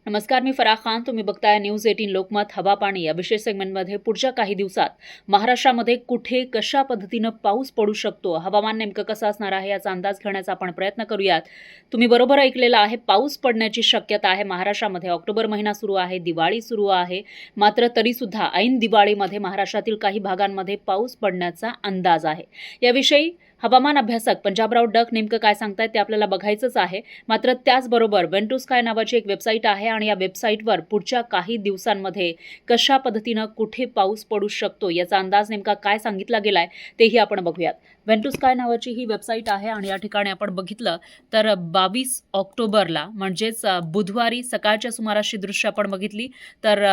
नमस्कार, मी फराह खान. तुम्ही बघताय न्यूज 18 लोकमत हवा पाणी या विशेष सेगमेंटमध्ये. पुढच्या काही दिवसात महाराष्ट्रामध्ये कुठे कशा पद्धतीनं पाऊस पडू शकतो, हवामान नेमकं कसं असणार आहे याचा अंदाज घेण्याचा आपण प्रयत्न करूयात. तुम्ही बरोबर ऐकलेलं आहे, पाऊस पडण्याची शक्यता आहे महाराष्ट्रामध्ये. ऑक्टोबर महिना सुरू आहे, दिवाळी सुरू आहे, मात्र तरीसुद्धा ऐन दिवाळीमध्ये महाराष्ट्रातील काही भागांमध्ये पाऊस पडण्याचा अंदाज आहे. याविषयी हवामान अभ्यासक पंजाबराव डक नेमकं काय सांगतायत ते आपल्याला बघायचंच आहे. मात्र त्याचबरोबर वेन स्काय नावाची एक वेबसाईट आहे आणि या वेबसाईटवर पुढच्या काही दिवसांमध्ये कशा पद्धतीनं कुठे पाऊस पडू शकतो याचा अंदाज नेमका काय सांगितला गेलाय तेही आपण बघूयात. वेन स्काय नावाची ही वेबसाईट आहे आणि या ठिकाणी आपण बघितलं तर 22 ऑक्टोबरला म्हणजेच बुधवारी सकाळच्या सुमारासची दृश्य आपण बघितली तर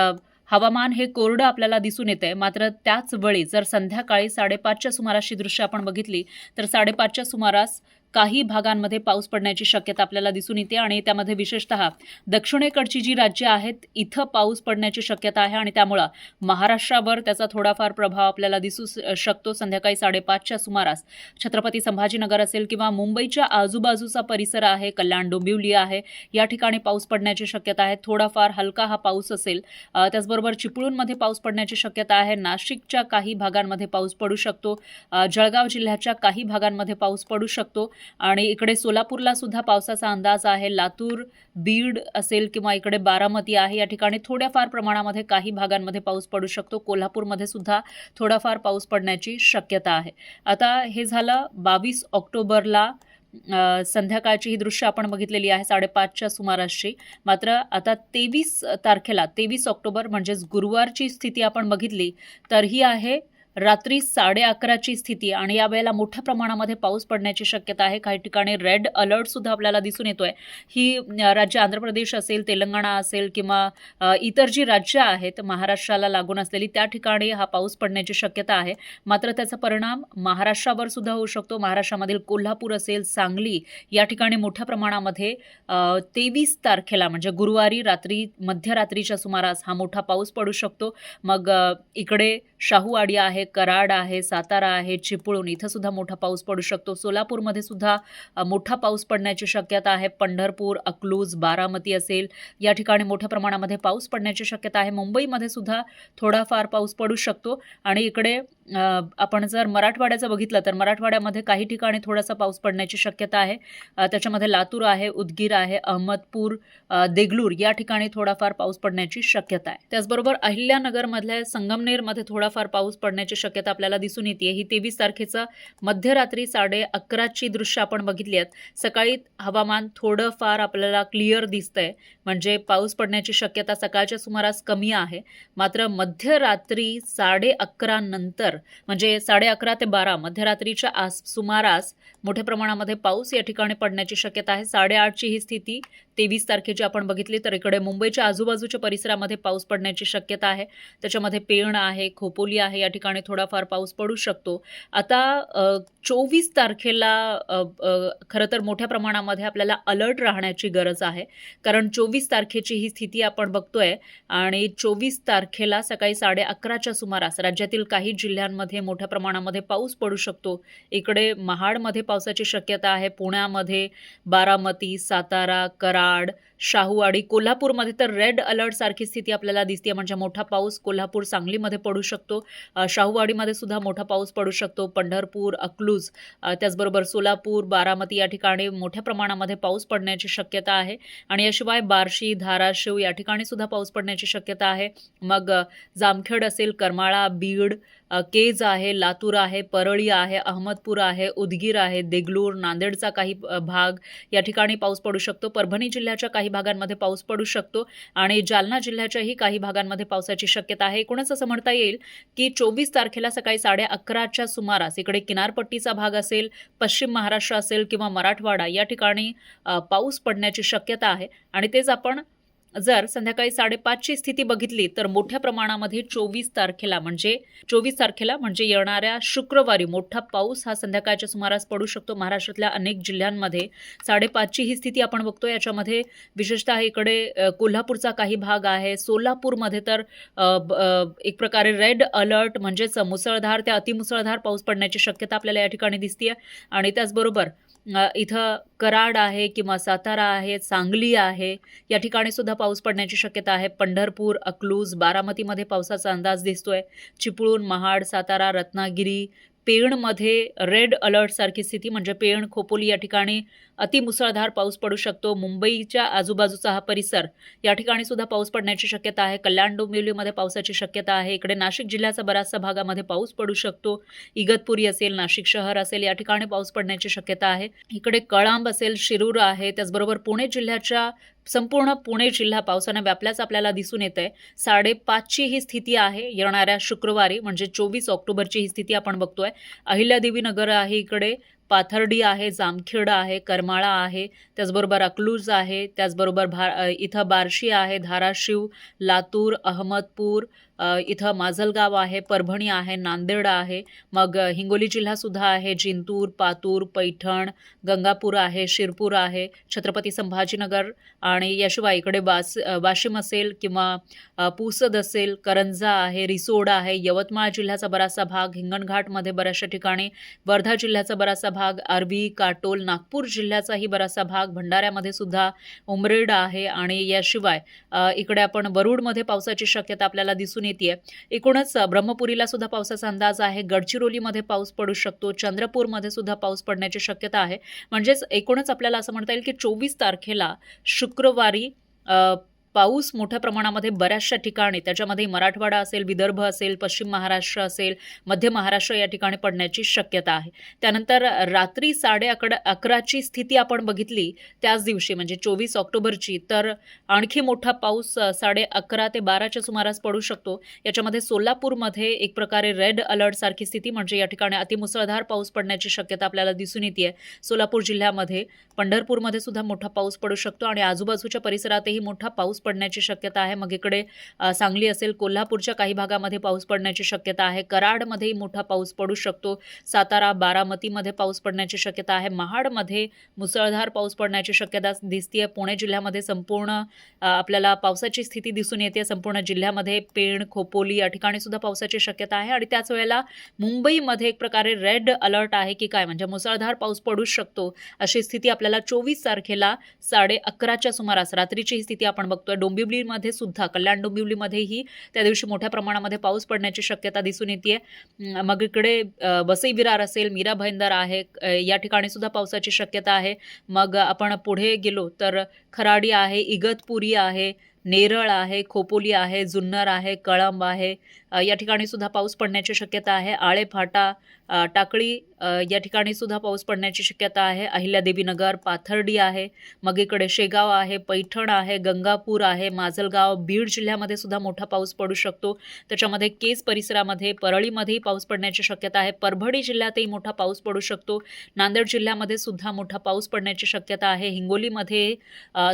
हवामान हे कोरडं आपल्याला दिसून येतंय. मात्र त्याच वेळी जर संध्याकाळी 5:30च्या सुमारासची दृश्य आपण बघितली तर 5:30च्या सुमारास काही भागांमध्ये पाऊस पडण्याची शक्यता आपल्याला दिसून येते आणि त्यामध्ये विशेषतः दक्षिणेकडची जी राज्य आहेत इथं पाऊस पडण्याची शक्यता आहे आणि त्यामुळं महाराष्ट्रावर त्याचा थोडाफार प्रभाव आपल्याला दिसू शकतो. संध्याकाळी 5:30च्या सुमारास छत्रपती संभाजीनगर असेल किंवा मुंबईच्या आजूबाजूचा परिसर आहे, कल्याण डोंबिवली आहे, या ठिकाणी पाऊस पडण्याची शक्यता आहे. थोडाफार हलका हा पाऊस असेल. त्याचबरोबर चिपळूणमध्ये पाऊस पडण्याची शक्यता आहे. नाशिकच्या काही भागांमध्ये पाऊस पडू शकतो. जळगाव जिल्ह्याच्या काही भागांमध्ये पाऊस पडू शकतो आणि इकडे सोलापूरला सुद्धा पावसाचा अंदाज आहे. लातूर, बीड असेल किंवा इकडे बारामती आहे, या ठिकाणी थोड्याफार प्रमाणामध्ये काही भागांमध्ये पाऊस पडू शकतो. कोल्हापूरमध्ये सुद्धा थोडाफार पाऊस पडण्याची शक्यता आहे. आता हे झालं 22 ऑक्टोबरला संध्याकाळची ही दृश्य आपण बघितलेली आहे 5:30च्या सुमारासची. मात्र आता 23 तारखेला 23 ऑक्टोबर म्हणजेच गुरुवारची स्थिती आपण बघितली तर ही आहे रात्री 11:30ची स्थिती आणि यावेळेला मोठ्या प्रमाणामध्ये पाऊस पडण्याची शक्यता आहे. काही ठिकाणी रेड अलर्ट सुद्धा आपल्याला दिसून येतोय. ही राज्य आंध्र प्रदेश असेल, तेलंगणा असेल किंवा इतर जी राज्य आहेत महाराष्ट्राला लागून असलेली त्या ठिकाणी हा पाऊस पडण्याची शक्यता आहे. मात्र त्याचा परिणाम महाराष्ट्रावर सुद्धा होऊ शकतो. महाराष्ट्रामधील कोल्हापूर असेल, सांगली या ठिकाणी मोठ्या प्रमाणामध्ये 23 तारखेला म्हणजे गुरुवारी रात्री मध्यरात्रीच्या सुमारास हा मोठा पाऊस पडू शकतो. मग इकडे शाहूवाडी आहे, कराड आहे, सातारा आहे, चिपळूण इथं सुद्धा मोठा पाऊस पडू शकतो. सोलापूरमध्ये सुद्धा मोठा पाऊस पडण्याची शक्यता आहे. पंढरपूर, अकलूज, बारामती असेल या ठिकाणी मोठ्या प्रमाणामध्ये पाऊस पडण्याची शक्यता आहे. मुंबईमध्ये सुद्धा थोडाफार पाऊस पडू शकतो आणि इकडे आपण जर मराठवाड्याचं बघितलं तर मराठवाड्यामध्ये काही ठिकाणी थोडासा पाऊस पडण्याची शक्यता आहे. त्याच्यामध्ये लातूर आहे, उदगीर आहे, अहमदपूर, देगलूर या ठिकाणी थोडाफार पाऊस पडण्याची शक्यता आहे. त्याचबरोबर अहिल्यानगरमधल्या संगमनेरमध्ये थोडाफार पाऊस पडण्याची शक्यता आपल्याला दिसून येते. ही 23 तारखेचं मध्यरात्री 11:30ची दृश्य आपण बघितली आहेत. सकाळी हवामान थोडंफार आपल्याला क्लिअर दिसतंय म्हणजे पाऊस पडण्याची शक्यता सकाळच्या सुमारास कमी आहे. मात्र मध्यरात्री 11:30 नंतर म्हणजे 11:30 ते 12 मध्यरात्रीच्या सुमारास मोठ्या प्रमाणामध्ये पाऊस या ठिकाणी पडण्याची शक्यता आहे. 8:30ची ही स्थिती 23 तारखेची आपण बघितली तर इकडे मुंबईच्या आजूबाजूच्या परिसरामध्ये पाऊस पडण्याची शक्यता आहे. त्याच्यामध्ये पेण आहे, खोपोली आहे, या ठिकाणी थोडाफार पाऊस पडू शकतो. आता 24 तारखेला खरं तर मोठ्या प्रमाणामध्ये आपल्याला अलर्ट राहण्याची गरज आहे. कारण 24 तारखेची ही स्थिती आपण बघतोय आणि 24 तारखेला सकाळी 11:30च्या सुमारास राज्यातील काही जिल्ह्यांमध्ये मोठ्या प्रमाणामध्ये पाऊस पडू शकतो. इकडे महाडमध्ये पावसाची शक्यता आहे. पुण्यामध्ये, बारामती, सातारा, कराड, शाहूवाडी, कोल्हापूरमध्ये तर रेड अलर्ट सारखी स्थिती आपल्याला दिसते म्हणजे मोठा पाऊस कोल्हापूर, सांगलीमध्ये पडू शकतो. शाहूवाडीमध्ये सुद्धा मोठा पाऊस पडू शकतो. पंढरपूर, अकलूज, त्याचबरोबर सोलापूर, बारामती या ठिकाणी मोठ्या प्रमाणामध्ये पाऊस पडण्याची शक्यता आहे आणि याशिवाय बार्शी, धाराशिव या ठिकाणी सुद्धा पाऊस पडण्याची शक्यता आहे. मग जामखेड असेल, करमाळा, बीड, केज आहे, लातूर आहे, परळी आहे, अहमदपूर आहे, उदगीर आहे, देगलूर, नांदेडचा काही भाग या ठिकाणी पाऊस पडू शकतो. परभणी जिल्ह्याच्या काही भागांमध्ये पाऊस पडू शकतो आणि जालना जिल्ह्याच्याही काही भागांमध्ये पावसाची शक्यता आहे. एकूणच असं म्हणता येईल की 24 तारखेला सकाळी 11:30च्या सुमारास इकडे किनारपट्टीचा भाग असेल, पश्चिम महाराष्ट्र असेल किंवा मराठवाडा या ठिकाणी पाऊस पडण्याची शक्यता आहे आणि तेच आपण जर संध्याकाळी 5:30ची स्थिती बघितली तर मोठ्या प्रमाणामध्ये 24 तारखेला म्हणजे येणाऱ्या शुक्रवारी मोठा पाऊस हा संध्याकाळच्या सुमारास पडू शकतो. महाराष्ट्रातल्या अनेक जिल्ह्यांमध्ये 5:30ची ही स्थिती आपण बघतो. याच्यामध्ये विशेषतः इकडे कोल्हापूरचा काही भाग आहे. सोलापूरमध्ये तर एक प्रकारे रेड अलर्ट म्हणजेच मुसळधार ते अतिमुसळधार पाऊस पडण्याची शक्यता आपल्याला या ठिकाणी दिसते आणि त्याचबरोबर इथं कराड आहे किंवा सातारा आहे, सांगली आहे, या ठिकाणी सुद्धा पाऊस पडण्याची शक्यता आहे. पंढरपूर, अकलूज, बारामतीमध्ये पावसाचा अंदाज दिसतोय. चिपळूण, महाड, सातारा, रत्नागिरी, पेणमध्ये रेड अलर्ट सारखी स्थिती, म्हणजे पेण, खोपोली या ठिकाणी अतिमुसळधार पाऊस पडू शकतो. मुंबईच्या आजूबाजूचा हा परिसर, या ठिकाणी सुद्धा पाऊस पडण्याची शक्यता आहे. कल्याण डोंबिवलीमध्ये पावसाची शक्यता आहे. इकडे नाशिक जिल्ह्याचा बराचसा भागामध्ये पाऊस पडू शकतो. इगतपुरी असेल, नाशिक शहर असेल, या ठिकाणी पाऊस पडण्याची शक्यता आहे. इकडे कळंब असेल, शिरूर आहे, त्याचबरोबर पुणे जिल्ह्याच्या संपूर्ण पुणे जिल्हा पावसाने व्यापल्याचं आपल्याला दिसून येत आहे. 5:30ची ही स्थिती आहे येणाऱ्या शुक्रवारी, म्हणजे 24 ऑक्टोबरची ही स्थिती आपण बघतोय. अहिल्यादेवी नगर आहे, इकडे पाथर्डी आहे, जामखेड आहे, करमाळा आहे, त्याचबरोबर अकलूज आहे, त्याचबरोबर इथं बार्शी आहे, धाराशिव, लातूर, अहमदपूर, इथं माजलगाव आहे, परभणी आहे, नांदेड आहे, मग हिंगोली जिल्हासुद्धा आहे, जिंतूर, पातूर, पैठण, गंगापूर आहे, शिरपूर आहे, छत्रपती संभाजीनगर, आणि याशिवाय इकडे वाशिम असेल किंवा पुसद असेल, करंजा आहे, रिसोड आहे, यवतमाळ जिल्ह्याचा बराचसा भाग, हिंगणघाटमध्ये बऱ्याचशा ठिकाणी, वर्धा जिल्ह्याचा बराचसा भाग, आर्वी, काटोल, नागपूर जिल्ह्याचाही बराचसा भाग, भंडाऱ्यामध्ये सुद्धा उमरेड आहे, आणि याशिवाय इकडे आपण वरुडमध्ये पावसाची शक्यता आपल्याला दिसून येते. एकूणच ब्रह्मपुरीला सुद्धा पावसाचा अंदाज आहे. गडचिरोलीमध्ये पाऊस पडू शकतो. चंद्रपूरमध्ये सुद्धा पाऊस पडण्याची शक्यता आहे. म्हणजेच एकूणच आपल्याला असं म्हणता येईल की 24 तारखेला शुक्रवारी पाऊस मोठ्या प्रमाणामध्ये बऱ्याचशा ठिकाणी, त्याच्यामध्ये मराठवाडा असेल, विदर्भ असेल, पश्चिम महाराष्ट्र असेल, मध्य महाराष्ट्र या ठिकाणी पडण्याची शक्यता आहे. त्यानंतर रात्री 11:30ची स्थिती आपण बघितली त्याच दिवशी, म्हणजे 24 ऑक्टोबरची, तर आणखी मोठा पाऊस 11:30 ते 12च्या सुमारास पडू शकतो. याच्यामध्ये सोलापूरमध्ये एक प्रकारे रेड अलर्ट सारखी स्थिती, म्हणजे या ठिकाणी अतिमुसळधार पाऊस पडण्याची शक्यता आपल्याला दिसून येते. सोलापूर जिल्ह्यामध्ये, पंढरपूरमध्ये सुद्धा मोठा पाऊस पडू शकतो, आणि आजूबाजूच्या परिसरातही मोठा पाऊस पडण्याची शक्यता आहे. मग इकडे सांगली असेल, कोल्हापूरच्या काही भागामध्ये पाऊस पडण्याची शक्यता आहे. कराडमध्येही मोठा पाऊस पडू शकतो. सातारा, बारामतीमध्ये पाऊस पडण्याची शक्यता आहे. महाडमध्ये मुसळधार पाऊस पडण्याची शक्यता दिसते. पुणे जिल्ह्यामध्ये संपूर्ण आपल्याला पावसाची स्थिती दिसून येते. संपूर्ण जिल्ह्यामध्ये पेण, खोपोली या ठिकाणी सुद्धा पावसाची शक्यता आहे, आणि त्याच वेळेला मुंबईमध्ये एक प्रकारे रेड अलर्ट आहे की काय, म्हणजे मुसळधार पाऊस पडू शकतो अशी स्थिती आपल्याला 24 तारखेला 11:30च्या सुमारास रात्रीची ही स्थिती आपण बघतो. डोंबिवलीमध्ये सुद्धा, कल्याण डोंबिवलीमध्येही त्या दिवशी मोठ्या प्रमाणामध्ये पाऊस पडण्याची शक्यता दिसून येते. मग इकडे वसई विरार असेल, मीरा भाईंदर आहे, या ठिकाणी सुद्धा पावसाची शक्यता आहे. मग आपण पुढे गेलो तर खराडी आहे, इगतपुरी आहे, नेरळ आहे, खोपोली आहे, जुन्नर आहे, कळंब आहे, या ठिकाणी सुद्धा पाऊस पडण्याची शक्यता आहे. आळेफाटा, टाकळी या ठिकाणी सुद्धा पाऊस पडण्याची शक्यता आहे. अहिल्यादेवी नगर, पाथर्डी आहे, मग इकडे शेगाव आहे, पैठण आहे, गंगापूर आहे, माजलगाव, बीड जिल्ह्यामध्ये सुद्धा मोठा पाऊस पडू शकतो. त्याच्यामध्ये केज परिसरामध्ये, परळीमध्येही पाऊस पडण्याची शक्यता आहे. परभणी जिल्ह्यातही मोठा पाऊस पडू शकतो. नांदेड जिल्ह्यामध्ये सुद्धा मोठा पाऊस पडण्याची शक्यता आहे. हिंगोलीमध्ये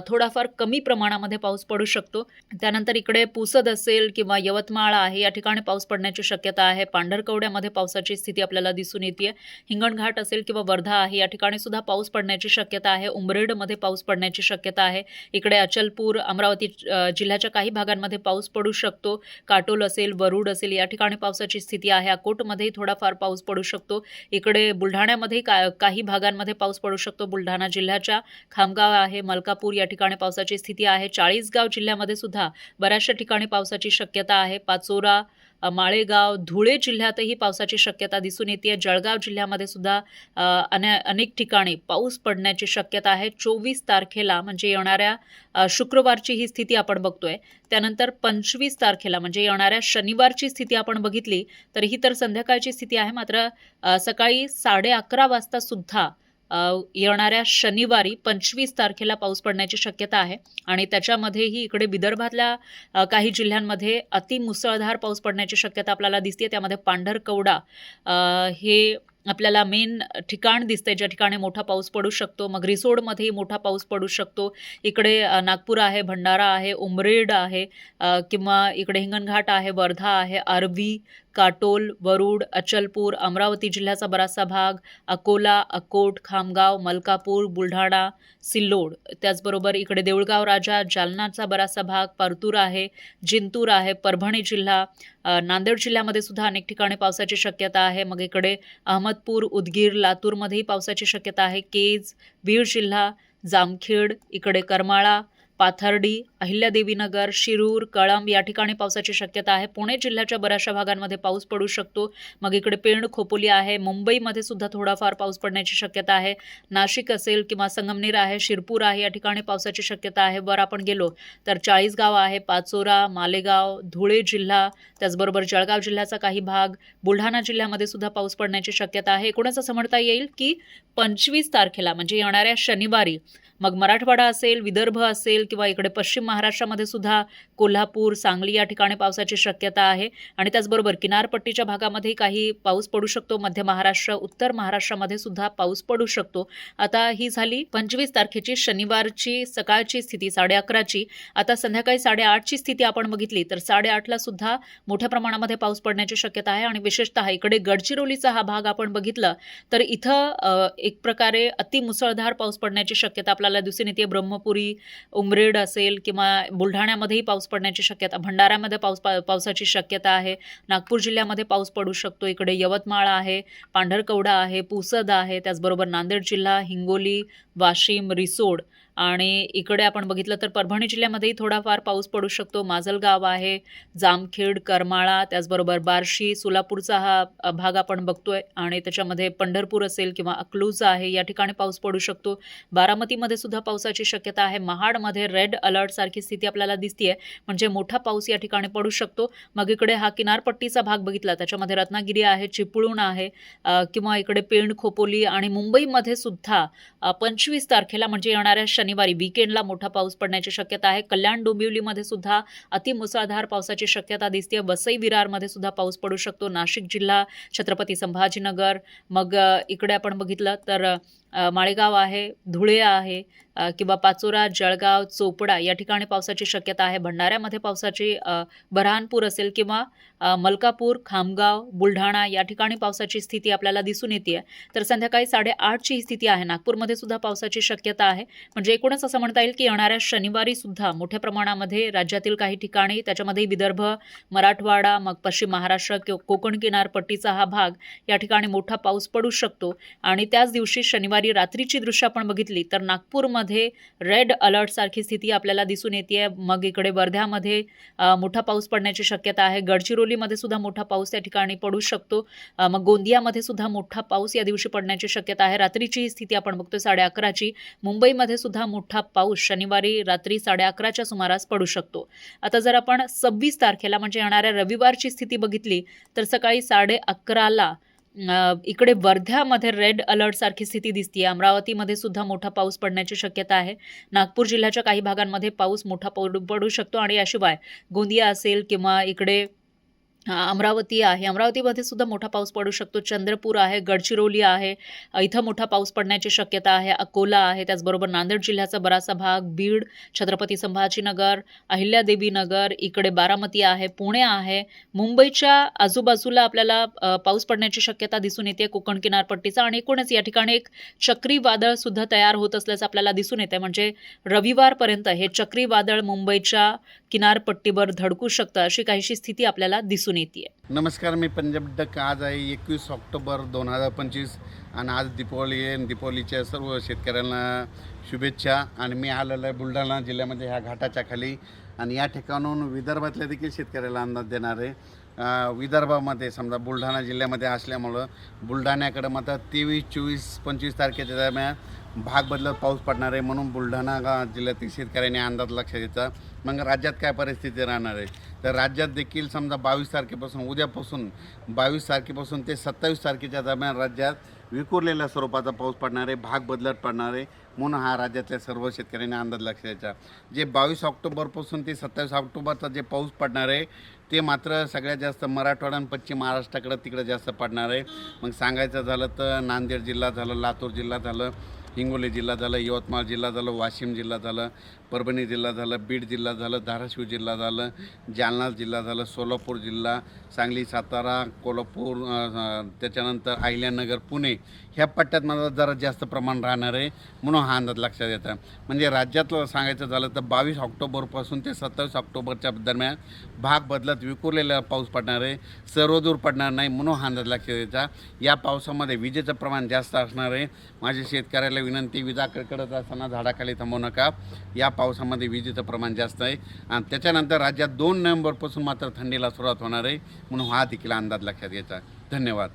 थोडाफार कमी प्रमाणामध्ये पाऊस पडू शकतो. त्यानंतर इकडे पुसद असेल किंवा यवतमाळ आहे, या ठिकाणी पाऊस पडण्याची शक्यता आहे. पांढरकवड्यामध्ये पावसाची स्थिती आपल्याला दिसून येते. हिंगणघाट असेल किंवा वर्धा आहे, या ठिकाणी सुद्धा पाऊस पडण्याची शक्यता आहे. उमरेडमध्ये पाऊस पडण्याची शक्यता आहे. इकडे अचलपूर, अमरावती जिल्ह्याच्या काही भागांमध्ये पाऊस पडू शकतो. काटोल असेल, वरुड असेल, या ठिकाणी पावसाची स्थिती आहे. अकोटमध्येही थोडाफार पाऊस पडू शकतो. इकडे बुलढाण्यामध्ये काही भागांमध्ये पाऊस पडू शकतो. बुलढाणा जिल्ह्याच्या खामगाव आहे, मलकापूर या ठिकाणी पावसाची स्थिती आहे. चाळीसगाव जिल्ह्यामध्ये सुद्धा बऱ्याचशा ठिकाणी पावसाची शक्यता आहे. पाचोरा, माळेगाव, धुळे जिल्ह्यातही पावसाची शक्यता दिसून येते. जळगाव जिल्ह्यामध्ये सुद्धा अनेक ठिकाणी पाऊस पडण्याची शक्यता आहे. 24 तारखेला, म्हणजे येणाऱ्या शुक्रवारची ही स्थिती आपण बघतोय. त्यानंतर 25 तारखेला, म्हणजे येणाऱ्या शनिवारची स्थिती आपण बघितली तर ही तर संध्याकाळची स्थिती आहे. मात्र सकाळी 11:30 वाजता सुद्धा येणाऱ्या शनिवारी 25 तारखेला पाऊस पडण्याची शक्यता आहे. आणि त्याच्यामध्येही इकडे विदर्भातल्या काही जिल्ह्यांमध्ये अतिमुसळधार पाऊस पडण्याची शक्यता आपल्याला दिसते. त्यामध्ये पांढरकवडा हे आपल्याला मेन ठिकाण दिसतंय, ज्या ठिकाणी मोठा पाऊस पडू शकतो. मग रिसोडमध्येही मोठा पाऊस पडू शकतो. इकडे नागपूर आहे, भंडारा आहे, उमरेड आहे, किंवा इकडे हिंगणघाट आहे, वर्धा आहे, आर्वी, काटोल, वरुड, अचलपूर, अमरावती जिल्ह्याचा बराचसा भाग, अकोला, अकोट, खामगाव, मलकापूर, बुलढाणा, सिल्लोड, त्याचबरोबर इकडे देऊळगाव राजा, जालनाचा बराचसा भाग, परतूर आहे, जिंतूर आहे, परभणी जिल्हा, नांदेड जिल्ह्यामध्ये सुद्धा अनेक ठिकाणी पावसाची शक्यता आहे. मग इकडे अहमदपूर, उदगीर, लातूरमध्येही पावसाची शक्यता आहे. केज, बीड जिल्हा, जामखेड, इकडे करमाळा, पाथर्डी, अहिल्यादेवीनगर, शिरूर, कळंब या ठिकाणी पावसाची शक्यता आहे. पुणे जिल्ह्याच्या बऱ्याचशा भागांमध्ये पाऊस पडू शकतो. मग इकडे पेण, खोपोली आहे. मुंबईमध्ये सुद्धा थोडाफार पाऊस पडण्याची शक्यता आहे. नाशिक असेल किंवा संगमनेर आहे, शिरपूर आहे, या ठिकाणी पावसाची शक्यता आहे. वर आपण गेलो तर चाळीसगाव आहे, पाचोरा, मालेगाव, धुळे जिल्हा, त्याचबरोबर जळगाव जिल्ह्याचा काही भाग, बुलढाणा जिल्ह्यामध्ये सुद्धा पाऊस पडण्याची शक्यता आहे. एकूणच असं म्हणता येईल की 25 तारखेला म्हणजे येणाऱ्या शनिवारी मग मराठवाडा असेल, विदर्भ असेल किंवा इकडे पश्चिम महाराष्ट्रामध्ये सुद्धा कोल्हापूर, सांगली या ठिकाणी पावसाची शक्यता आहे. आणि त्याचबरोबर किनारपट्टीच्या भागामध्ये काही पाऊस पडू शकतो. मध्य महाराष्ट्र, उत्तर महाराष्ट्रामध्ये सुद्धा पाऊस पडू शकतो. आता ही झाली 25 तारखेची शनिवारची सकाळची स्थिती 11:30ची. आता संध्याकाळी 8:30ची स्थिती आपण बघितली तर 8:30ला सुद्धा मोठ्या प्रमाणामध्ये पाऊस पडण्याची शक्यता आहे. आणि विशेषतः इकडे गडचिरोलीचा हा भाग आपण बघितला तर इथं एक प्रकारे अतिमुसळधार पाऊस पडण्याची शक्यता आपल्याला दिसून येते. ब्रह्मपुरी, उमरेड असेल किंवा बुलढाण्यामध्येही पाऊस पडण्याची शक्यता, भंडाऱ्यामध्ये पावसाची शक्यता आहे. नागपूर जिल्ह्यामध्ये पाऊस पडू शकतो. इकडे यवतमाळ आहे, पांढरकवडा आहे, पुसद आहे, त्याचबरोबर नांदेड जिल्हा, हिंगोली, वाशिम, रिसोड आणि इकडे आपण बघितलं तर परभणी जिल्ह्यामध्येही थोडाफार पाऊस पडू शकतो. माजलगाव आहे, जामखेड, करमाळा, त्याचबरोबर बार्शी, सोलापूरचा हा भाग आपण बघतोय आणि त्याच्यामध्ये पंढरपूर असेल किंवा अकलूज आहे, या ठिकाणी पाऊस पडू शकतो. बारामतीमध्ये सुद्धा पावसाची शक्यता आहे. महाडमध्ये रेड अलर्ट सारखी स्थिती आपल्याला दिसतीये, म्हणजे मोठा पाऊस या ठिकाणी पडू शकतो. मग इकडे हा किनारपट्टीचा भाग बघितला त्याच्यामध्ये रत्नागिरी आहे, चिपळूण आहे किंवा इकडे पेण, खोपोली आणि मुंबईमध्ये सुद्धा 25 तारखेला म्हणजे येणाऱ्या शनिवारी वीकेंडला मोठा पाऊस पडण्याची शक्यता आहे. कल्याण, डोंबिवलीमध्ये सुद्धा अतिमुसळधार पावसाची शक्यता दिसते. वसई, विरारमध्ये सुद्धा पाऊस पडू शकतो. नाशिक जिल्हा, छत्रपती संभाजीनगर, मग इकडे आपण बघितलं तर माळेगाव आहे, धुळे आहे किंवा पाचोरा, जळगाव, चोपडा या ठिकाणी पावसाची शक्यता आहे. भंडाऱ्यामध्ये पावसाची बऱ्हाणपूर असेल किंवा मलकापूर, खामगाव, बुलढाणा या ठिकाणी पावसाची स्थिती आपल्याला दिसून येते. तर संध्याकाळी 8:30ची ही स्थिती आहे. नागपूरमध्ये सुद्धा पावसाची शक्यता आहे. म्हणजे एकूणच असं म्हणता येईल की येणाऱ्या शनिवारी सुद्धा मोठ्या प्रमाणामध्ये राज्यातील काही ठिकाणी, त्याच्यामध्ये विदर्भ, मराठवाडा, मग पश्चिम महाराष्ट्र, कोकण किनारपट्टीचा हा भाग या ठिकाणी मोठा पाऊस पडू शकतो. आणि त्याच दिवशी शनिवारी रात्रीची दृश्य आपण बघितली तर नागपूरमध्ये रेड अलर्ट सारखी स्थिती आपल्याला दिसून येते. मग इकडे वर्ध्यामध्ये मोठा पाऊस पडण्याची शक्यता आहे. गडचिरोलीमध्ये सुद्धा मोठा पाऊस त्या ठिकाणी पडू शकतो. मग गोंदियामध्ये सुद्धा मोठा पाऊस या दिवशी पडण्याची शक्यता आहे. रात्रीची ही स्थिती आपण बघतोय 11:30ची. मुंबईमध्ये सुद्धा मोठा पाऊस शनिवारी रात्री 11:30च्या सुमारास पडू शकतो. आता जर आपण 26 तारखेला म्हणजे येणाऱ्या रविवारची स्थिती बघितली तर सकाळी 11:30ला इकडे वर्ध्यामध्ये रेड अलर्ट सारखी स्थिती दिसतीये. अमरावतीमध्ये सुद्धा मोठा पाऊस पडण्याची शक्यता आहे. नागपूर जिल्ह्याच्या काही भागांमध्ये पाऊस मोठा पडू शकतो. आणि याशिवाय गोंदिया असेल किंवा इकडे अमरावती आहे, अमरावतीमध्ये सुद्धा मोठा पाऊस पडू शकतो. चंद्रपूर आहे, गडचिरोली आहे, इथं मोठा पाऊस पडण्याची शक्यता आहे. अकोला आहे, त्याचबरोबर नांदेड जिल्ह्याचा बराचसा भाग, बीड, छत्रपती संभाजीनगर, अहिल्यादेवीनगर, इकडे बारामती आहे, पुणे आहे. मुंबईच्या आजूबाजूला आपल्याला पाऊस पडण्याची शक्यता दिसून येते कोकण किनारपट्टीचा. आणि एकूणच या ठिकाणी एक चक्रीवादळ सुद्धा तयार होत असल्याचं आपल्याला दिसून येते. म्हणजे रविवारपर्यंत हे चक्रीवादळ मुंबईच्या किनारपट्टीवर धडकू शकतं अशी काहीशी स्थिती आपल्याला दिसून येते. नमस्कार, मी पंजाब डक. आज आहे 21 ऑक्टोबर 2025 आणि आज दीपावली आहे. दीपावलीच्या सर्व शेतकऱ्यांना शुभेच्छा. आणि मी आलेलो आहे बुलढाणा जिल्ह्यामध्ये ह्या घाटाच्या खाली आणि या ठिकाणून विदर्भातल्या देखील शेतकऱ्याला अंदाज देणार आहे. विदर्भामध्ये समजा बुलढाणा जिल्ह्यामध्ये असल्यामुळं बुलढाण्याकडं मात्र 23, 24, 25 तारखेच्या दरम्यान भाग बदलत पाऊस पडणार आहे. म्हणून बुलढाणा जिल्ह्यातील शेतकऱ्यांनी अंदाज लक्षात घेतला. मग राज्यात काय परिस्थिती राहणार आहे तर राज्यात देखील समजा 22 तारखेपासून उद्यापासून 22 तारखेपासून ते 27 तारखेच्या दरम्यान राज्यात विखुरलेल्या स्वरूपाचा पाऊस पडणार आहे, भाग बदलत पडणार आहे. म्हणून हा राज्यातल्या सर्व शेतकऱ्यांनी अंदाज लक्षात घ्यायचा. जे 22 ऑक्टोबरपासून ते 27 ऑक्टोबरचा जे पाऊस पडणार आहे ते मात्र सगळ्यात जास्त मराठवाडा आणि पश्चिम महाराष्ट्राकडं तिकडं जास्त पडणार आहे. मग सांगायचं झालं तर नांदेड जिल्हा झालं, लातूर जिल्हा झालं, हिंगोली जिल्हा झालं, यवतमाळ जिल्हा झालं, वाशिम जिल्हा झालं, परभणी जिल्हा झालं, बीड जिल्हा झालं, धाराशिव जिल्हा झालं, जालना जिल्हा झालं, सोलापूर जिल्हा, सांगली, सातारा, कोल्हापूर, त्याच्यानंतर अहिल्यानगर, पुणे ह्या पट्ट्यात मला जरा जास्त प्रमाण राहणार आहे म्हणून हा अंदाज लक्षात येतं. म्हणजे राज्यातलं सांगायचं झालं तर 22 ऑक्टोबरपासून ते 27 ऑक्टोबरच्या दरम्यान भाग बदलत विखुरलेला पाऊस पडणार आहे, सर्वदूर पडणार नाही म्हणून हा अंदाज लक्षात यायचा. या पावसामध्ये विजेचं प्रमाण जास्त असणार आहे. माझ्या शेतकऱ्याला विनंती, विजा कडकडत असताना झाडाखाली थांबवू नका. या पावसामध्ये विजेचं प्रमाण जास्त आहे आणि त्याच्यानंतर राज्यात 2 नोव्हेंबरपासून मात्र थंडीला सुरुवात होणार आहे म्हणून हा देखील अंदाज लक्षात घ्यायचा. धन्यवाद.